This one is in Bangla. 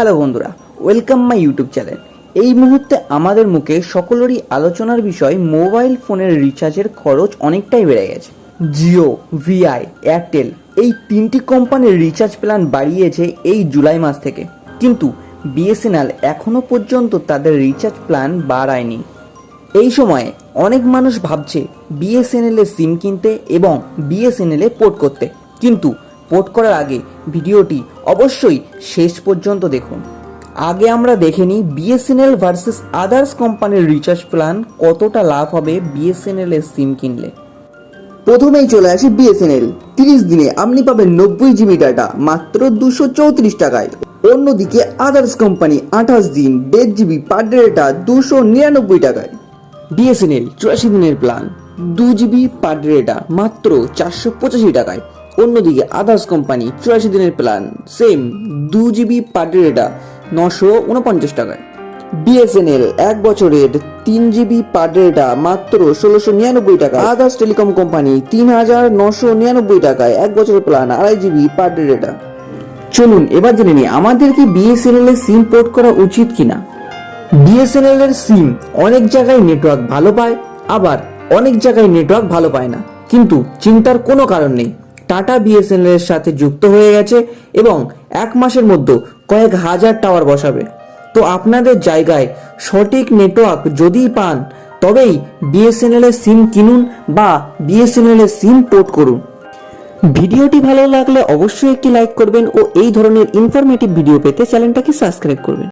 হ্যালো বন্ধুরা, ওয়েলকাম মাই ইউটিউব চ্যানেল। এই মুহূর্তে আমাদের মুখে সকলেরই আলোচনার বিষয় মোবাইল ফোনের রিচার্জের খরচ অনেকটাই বেড়ে গেছে। জিও, ভিআই, এয়ারটেল এই তিনটি কোম্পানির রিচার্জ প্ল্যান বাড়িয়েছে এই জুলাই মাস থেকে, কিন্তু বিএসএনএল এখনও পর্যন্ত তাদের রিচার্জ প্ল্যান বাড়ায়নি। এই সময়ে অনেক মানুষ ভাবছে বিএসএনএল এর সিম কিনতে এবং বিএসএনএল এ পোর্ট করতে, কিন্তু পোর্ট করার আগে ভিডিওটি অবশ্যই শেষ পর্যন্ত দেখুন। আগে আমরা দেখে নিই বিএসএনএল ভার্সেস আদার্স কোম্পানির রিচার্জ প্ল্যান কতটা লাভ হবে বিএসএনএল এর সিম কিনলে। প্রথমেই চলে আসি বিএসএনএল। 30 দিনে আপনি পাবেন 90 জিবি ডাটা মাত্র 234 টাকায়। অন্যদিকে আদার্স কোম্পানি 28 দিন 1.5 জিবি পার ডে ডেটা 299 টাকায়। বিএসএনএল 84 দিনের plan 2 GB per day data মাত্র 485 টাকায়। অন্যদিকে আদার্স কোম্পানি 84 দিনের plan same 2 GB per day data 949 টাকায়। বিএসএনএল 1 বছরের 3 জিবি পার ডে ডেটা মাত্র 1699 টাকা। আদার্স টেলিকম কোম্পানি 3999 টাকায় 1 বছরের plan 2.5 GB per day data. চলুন এবার জেনে নিই আমাদের কি বিএসএনএল এর সিম পোর্ট করা উচিত কিনা। বিএসএনএল এর সিম অনেক জায়গায় নেটওয়ার্ক ভালো পায়, আবার অনেক জায়গায় নেটওয়ার্ক ভালো পায় না, কিন্তু চিন্তার কোনো কারণ নেই। টাটা বিএসএনএল এর সাথে যুক্ত হয়ে গেছে এবং 1 মাসের মধ্যে কয়েক হাজার টাওয়ার বসাবে। তো আপনাদের জায়গায় সঠিক নেটওয়ার্ক যদি পান তবেই বিএসএনএল এর সিম কিনুন বা বিএসএনএল এর সিম পোর্ট করুন। ভিডিওটি ভালো লাগলে অবশ্যই একটি লাইক করবেন ও এই ধরনের ইনফরমেটিভ ভিডিও পেতে চ্যানেলটাকে সাবস্ক্রাইব করবেন।